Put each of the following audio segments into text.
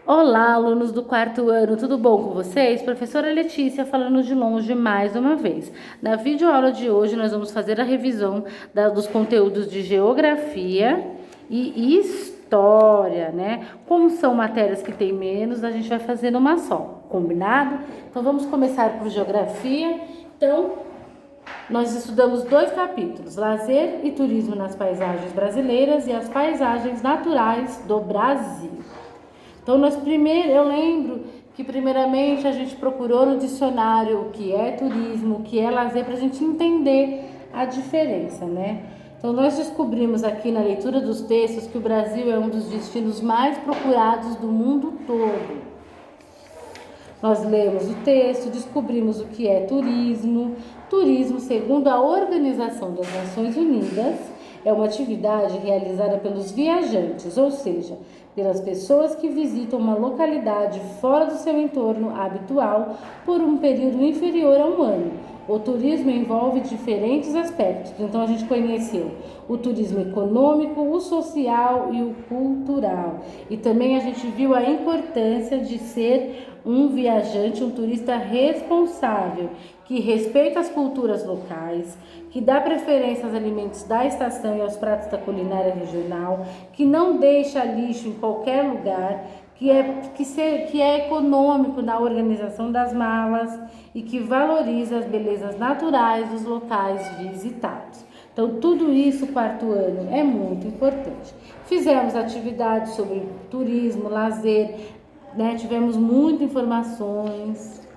Olá, alunos do quarto ano, tudo bom com vocês? Professora Letícia falando de longe mais uma vez. Na videoaula de hoje nós vamos fazer a revisão dos conteúdos de geografia e história, né? Como são matérias que tem menos, a gente vai fazer numa só, combinado? Então vamos começar por geografia. Então, nós estudamos 2 capítulos, lazer e turismo nas paisagens brasileiras e as paisagens naturais do Brasil. Então, eu lembro que primeiramente a gente procurou no dicionário o que é turismo, o que é lazer, para a gente entender a diferença, né? Então, nós descobrimos aqui na leitura dos textos que o Brasil é um dos destinos mais procurados do mundo todo. Nós lemos o texto, descobrimos o que é turismo. Turismo, segundo a Organização das Nações Unidas, é uma atividade realizada pelos viajantes, ou seja, pelas pessoas que visitam uma localidade fora do seu entorno habitual por um período inferior a um ano. O turismo envolve diferentes aspectos, então a gente conheceu o turismo econômico, o social e o cultural. E também a gente viu a importância de ser um viajante, um turista responsável, que respeita as culturas locais, que dá preferência aos alimentos da estação e aos pratos da culinária regional, que não deixa lixo em qualquer lugar, que é econômico na organização das malas e que valoriza as belezas naturais dos locais visitados. Então, tudo isso, quarto ano, é muito importante. Fizemos atividades sobre turismo, lazer, né? Tivemos muitas informações.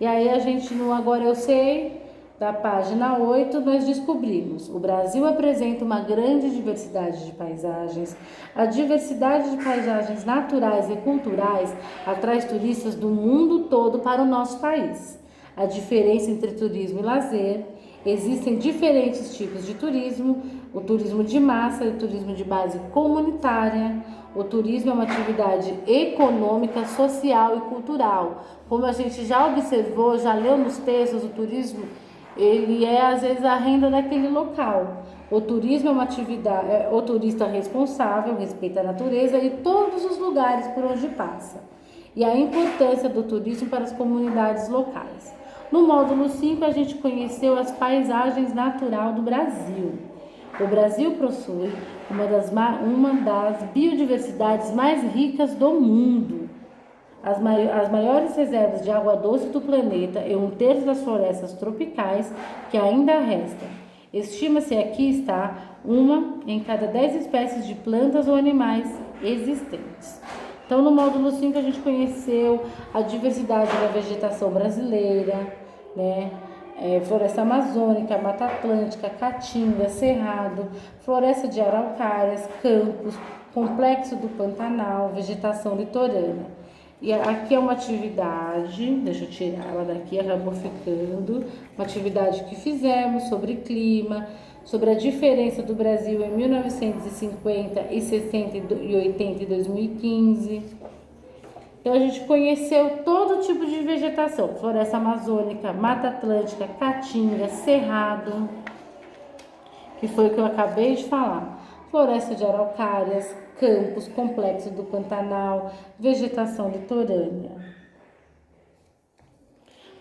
E aí a gente no Agora Eu Sei, da página 8, nós descobrimos: o Brasil apresenta uma grande diversidade de paisagens. A diversidade de paisagens naturais e culturais atrai turistas do mundo todo para o nosso país. A diferença entre turismo e lazer: existem diferentes tipos de turismo, o turismo de massa e o turismo de base comunitária. O turismo é uma atividade econômica, social e cultural. Como a gente já observou, já leu nos textos, o turismo ele é às vezes a renda daquele local. O turismo é uma atividade, o turista responsável, respeita a natureza e todos os lugares por onde passa. E a importância do turismo para as comunidades locais. No módulo 5, a gente conheceu as paisagens naturais do Brasil. O Brasil possui uma das biodiversidades mais ricas do mundo. As maiores reservas de água doce do planeta e um terço das florestas tropicais que ainda restam. Estima-se aqui está uma em cada 10 espécies de plantas ou animais existentes. Então, no módulo 5, a gente conheceu a diversidade da vegetação brasileira, né? Floresta amazônica, Mata Atlântica, Caatinga, Cerrado, floresta de araucárias, campos, complexo do Pantanal, vegetação litorânea. E aqui é uma atividade, deixa eu tirar ela daqui, acabou ficando, uma atividade que fizemos sobre clima, sobre a diferença do Brasil em 1950 e 60 e 80 e 2015. Então a gente conheceu todo tipo de vegetação, floresta amazônica, Mata Atlântica, Caatinga, Cerrado, que foi o que eu acabei de falar. Floresta de araucárias, campos, complexo do Pantanal, vegetação litorânea.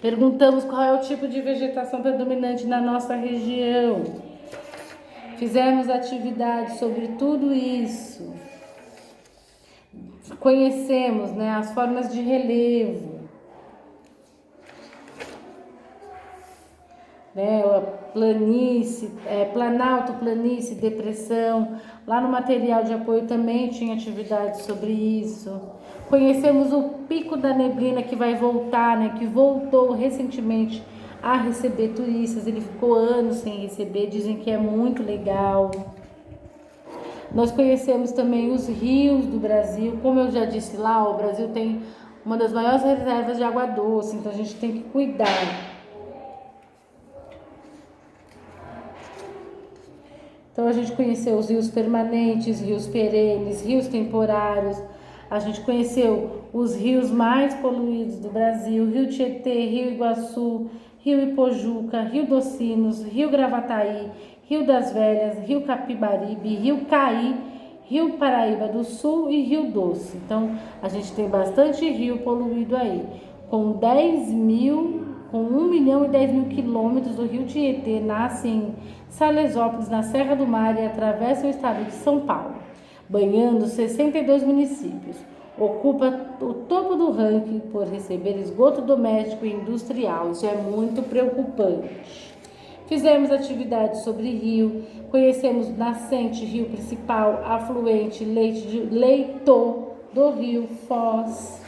Perguntamos qual é o tipo de vegetação predominante na nossa região. Fizemos atividades sobre tudo isso. Conhecemos, né, as formas de relevo, né, planície, planalto, planície, depressão. Lá no material de apoio também tinha atividades sobre isso. Conhecemos o Pico da Neblina, que vai voltar, né, que voltou recentemente a receber turistas. Ele ficou anos sem receber, dizem que é muito legal. Nós conhecemos também os rios do Brasil. Como eu já disse lá, o Brasil tem uma das maiores reservas de água doce, então a gente tem que cuidar. Então a gente conheceu os rios permanentes, rios perenes, rios temporários. A gente conheceu os rios mais poluídos do Brasil: Rio Tietê, Rio Iguaçu, Rio Ipojuca, Rio dos Sinos, Rio Gravataí, Rio das Velhas, Rio Capibaribe, Rio Caí Rio Paraíba do Sul e Rio Doce. Então, a gente tem bastante rio poluído aí, com 1 milhão e 10 mil quilômetros. O rio Tietê nasce em Salesópolis, na Serra do Mar, e atravessa o estado de São Paulo, banhando 62 municípios. Ocupa o topo do ranking por receber esgoto doméstico e industrial. Isso é muito preocupante. Fizemos atividades sobre rio, conhecemos nascente, rio principal, afluente, leito do rio Foz.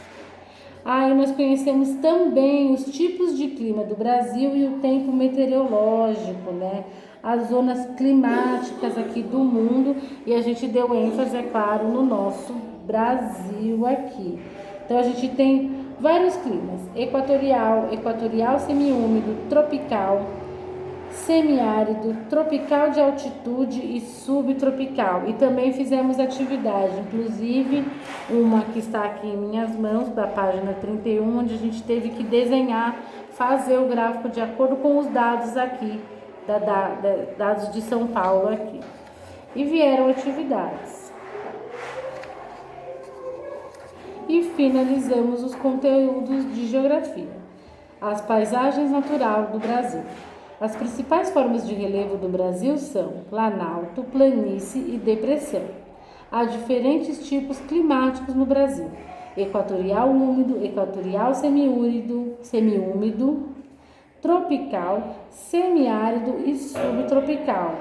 Aí nós conhecemos também os tipos de clima do Brasil e o tempo meteorológico, né? As zonas climáticas aqui do mundo, e a gente deu ênfase, é claro, no nosso Brasil aqui. Então a gente tem vários climas: equatorial semiúmido, tropical, semiárido, tropical de altitude e subtropical. E também fizemos atividade, inclusive uma que está aqui em minhas mãos, da página 31, onde a gente teve que desenhar, fazer o gráfico de acordo com os dados aqui, dados de São Paulo aqui. E vieram atividades. E finalizamos os conteúdos de geografia. As paisagens naturais do Brasil. As principais formas de relevo do Brasil são planalto, planície e depressão. Há diferentes tipos climáticos no Brasil: equatorial úmido, equatorial semiúmido, tropical, semiárido e subtropical.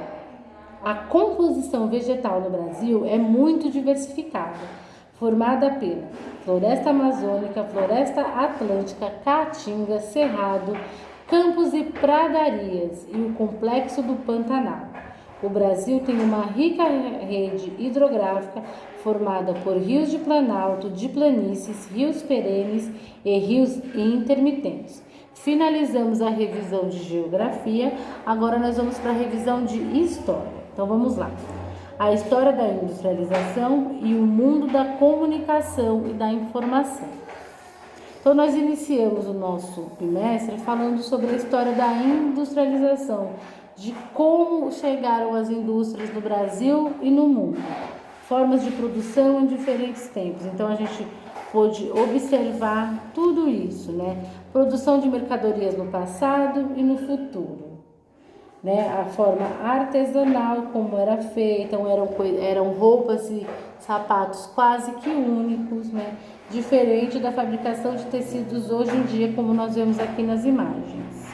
A composição vegetal no Brasil é muito diversificada, formada pela floresta amazônica, floresta atlântica, caatinga, cerrado, campos e pradarias e o complexo do Pantanal. O Brasil tem uma rica rede hidrográfica formada por rios de planalto, de planícies, rios perenes e rios intermitentes. Finalizamos a revisão de geografia, agora nós vamos para a revisão de história. Então vamos lá. A história da industrialização e o mundo da comunicação e da informação. Então nós iniciamos o nosso bimestre falando sobre a história da industrialização, de como chegaram as indústrias no Brasil e no mundo, formas de produção em diferentes tempos. Então a gente pôde observar tudo isso, né? Produção de mercadorias no passado e no futuro, né? A forma artesanal, como era feita, então eram roupas e sapatos quase que únicos, né? Diferente da fabricação de tecidos hoje em dia, como nós vemos aqui nas imagens.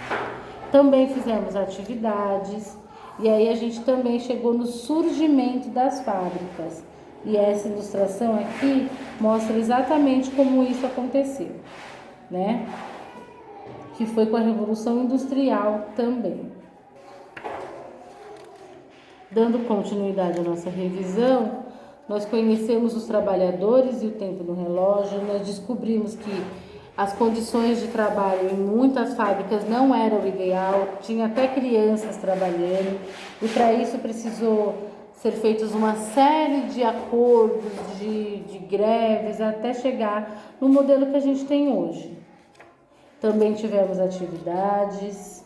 Também fizemos atividades, e aí a gente também chegou no surgimento das fábricas. E essa ilustração aqui mostra exatamente como isso aconteceu, né? Que foi com a Revolução Industrial também. Dando continuidade à nossa revisão, nós conhecemos os trabalhadores e o tempo no relógio, nós descobrimos que as condições de trabalho em muitas fábricas não eram o ideal, tinha até crianças trabalhando, e para isso precisou ser feitos uma série de acordos, de greves, até chegar no modelo que a gente tem hoje. Também tivemos atividades.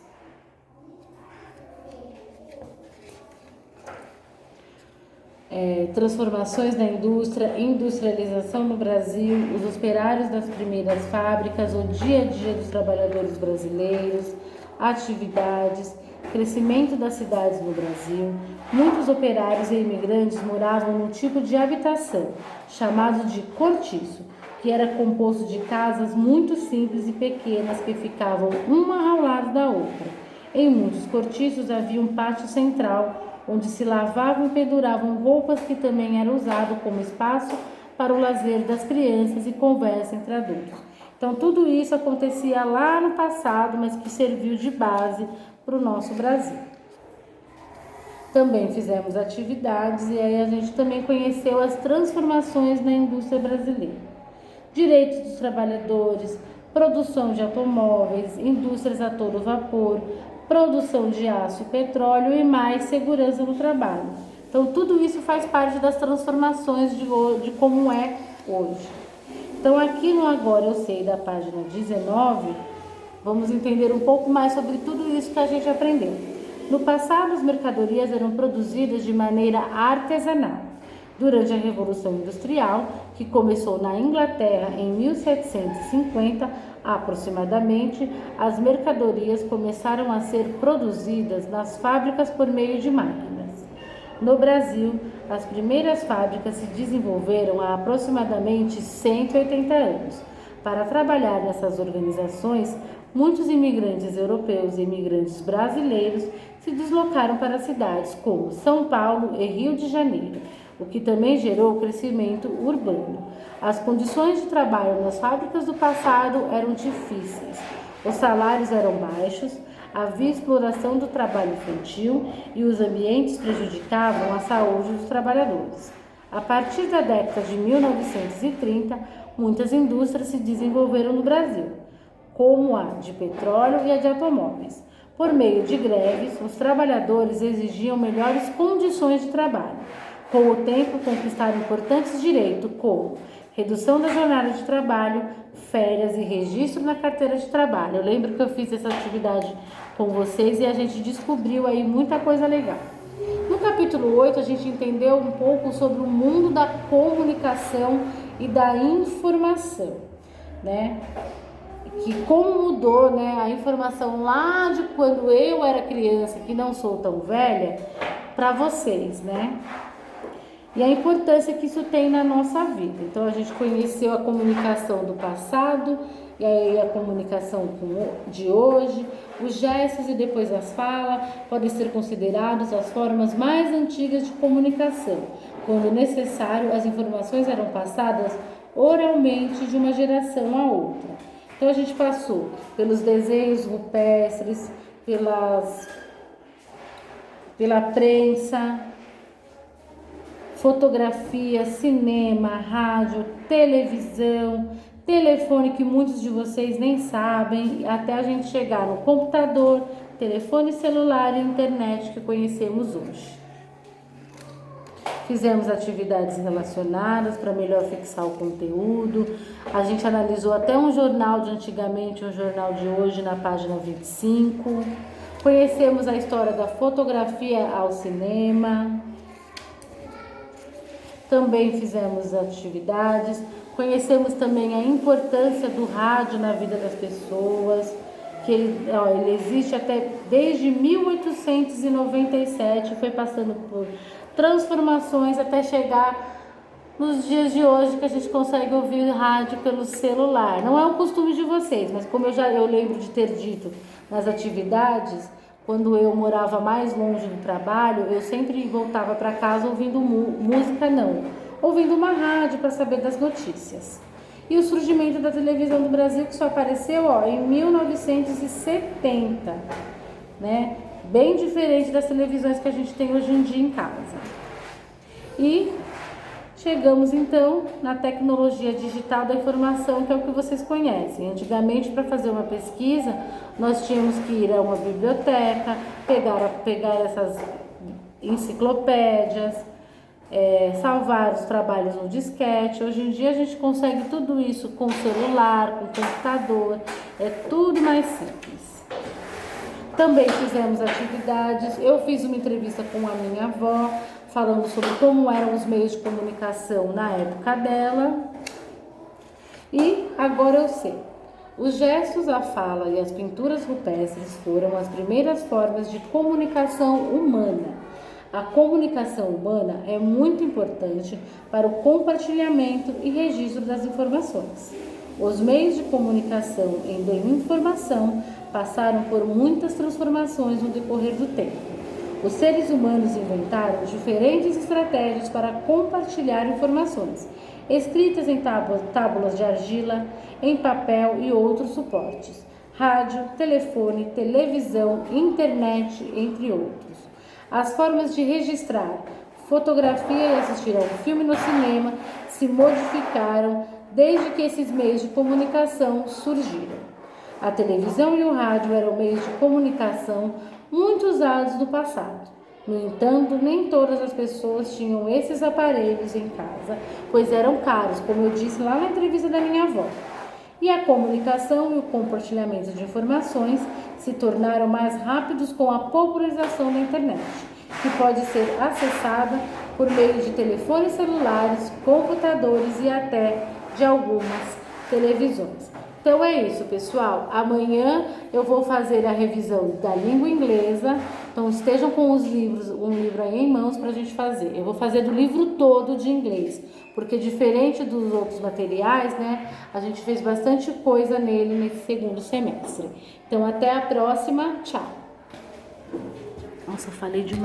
Transformações na indústria, industrialização no Brasil, os operários das primeiras fábricas, o dia a dia dos trabalhadores brasileiros, atividades, crescimento das cidades no Brasil. Muitos operários e imigrantes moravam num tipo de habitação chamado de cortiço, que era composto de casas muito simples e pequenas que ficavam uma ao lado da outra. Em muitos cortiços havia um pátio central onde se lavavam e penduravam roupas, que também era usado como espaço para o lazer das crianças e conversa entre adultos. Então tudo isso acontecia lá no passado, mas que serviu de base para o nosso Brasil. Também fizemos atividades e aí a gente também conheceu as transformações na indústria brasileira. Direitos dos trabalhadores, produção de automóveis, indústrias a todo vapor, produção de aço e petróleo e mais segurança no trabalho. Então tudo isso faz parte das transformações de como é hoje. Então aqui no Agora Eu Sei, da página 19, vamos entender um pouco mais sobre tudo isso que a gente aprendeu. No passado, as mercadorias eram produzidas de maneira artesanal. Durante a Revolução Industrial, que começou na Inglaterra em 1750, aproximadamente, as mercadorias começaram a ser produzidas nas fábricas por meio de máquinas. No Brasil, as primeiras fábricas se desenvolveram há aproximadamente 180 anos. Para trabalhar nessas organizações, muitos imigrantes europeus e imigrantes brasileiros se deslocaram para cidades como São Paulo e Rio de Janeiro, o que também gerou crescimento urbano. As condições de trabalho nas fábricas do passado eram difíceis, os salários eram baixos, havia exploração do trabalho infantil e os ambientes prejudicavam a saúde dos trabalhadores. A partir da década de 1930, muitas indústrias se desenvolveram no Brasil, como a de petróleo e a de automóveis. Por meio de greves, os trabalhadores exigiam melhores condições de trabalho. Com o tempo, conquistaram importantes direitos como redução da jornada de trabalho, férias e registro na carteira de trabalho. Eu lembro que eu fiz essa atividade com vocês e a gente descobriu aí muita coisa legal. No capítulo 8, a gente entendeu um pouco sobre o mundo da comunicação e da informação, né? Que como mudou, né, a informação lá de quando eu era criança, que não sou tão velha, para vocês, né? E a importância que isso tem na nossa vida. Então, a gente conheceu a comunicação do passado, e aí a comunicação de hoje, os gestos e depois as falas podem ser considerados as formas mais antigas de comunicação. Quando necessário, as informações eram passadas oralmente de uma geração a outra. Então, a gente passou pelos desenhos rupestres, pela prensa, fotografia, cinema, rádio, televisão, telefone que muitos de vocês nem sabem, até a gente chegar no computador, telefone celular e internet que conhecemos hoje. Fizemos atividades relacionadas para melhor fixar o conteúdo. A gente analisou até um jornal de antigamente, um jornal de hoje na página 25. Conhecemos a história da fotografia ao cinema. Também fizemos atividades, conhecemos também a importância do rádio na vida das pessoas, que ele existe até desde 1897, foi passando por transformações até chegar nos dias de hoje que a gente consegue ouvir rádio pelo celular. Não é um costume de vocês, mas como eu lembro de ter dito nas atividades, quando eu morava mais longe do trabalho, eu sempre voltava para casa ouvindo música, ouvindo uma rádio para saber das notícias. E o surgimento da televisão do Brasil, que só apareceu em 1970, né? Bem diferente das televisões que a gente tem hoje em dia em casa. E chegamos então na tecnologia digital da informação, que é o que vocês conhecem. Antigamente, para fazer uma pesquisa, nós tínhamos que ir a uma biblioteca, pegar essas enciclopédias, salvar os trabalhos no disquete. Hoje em dia a gente consegue tudo isso com celular, com computador, é tudo mais simples. Também fizemos atividades, eu fiz uma entrevista com a minha avó, falando sobre como eram os meios de comunicação na época dela. E agora eu sei. Os gestos, a fala e as pinturas rupestres foram as primeiras formas de comunicação humana. A comunicação humana é muito importante para o compartilhamento e registro das informações. Os meios de comunicação e de informação passaram por muitas transformações no decorrer do tempo. Os seres humanos inventaram diferentes estratégias para compartilhar informações, escritas em tábuas de argila, em papel e outros suportes, rádio, telefone, televisão, internet, entre outros. As formas de registrar fotografia e assistir a um filme no cinema se modificaram desde que esses meios de comunicação surgiram. A televisão e o rádio eram meios de comunicação muito usados no passado. No entanto, nem todas as pessoas tinham esses aparelhos em casa, pois eram caros, como eu disse lá na entrevista da minha avó. E a comunicação e o compartilhamento de informações se tornaram mais rápidos com a popularização da internet, que pode ser acessada por meio de telefones celulares, computadores e até de algumas televisões. Então é isso, pessoal. Amanhã eu vou fazer a revisão da língua inglesa. Então estejam com os livros, um livro aí em mãos para a gente fazer. Eu vou fazer do livro todo de inglês, porque diferente dos outros materiais, né, a gente fez bastante coisa nele nesse segundo semestre. Então até a próxima. Tchau. Nossa, eu falei demais.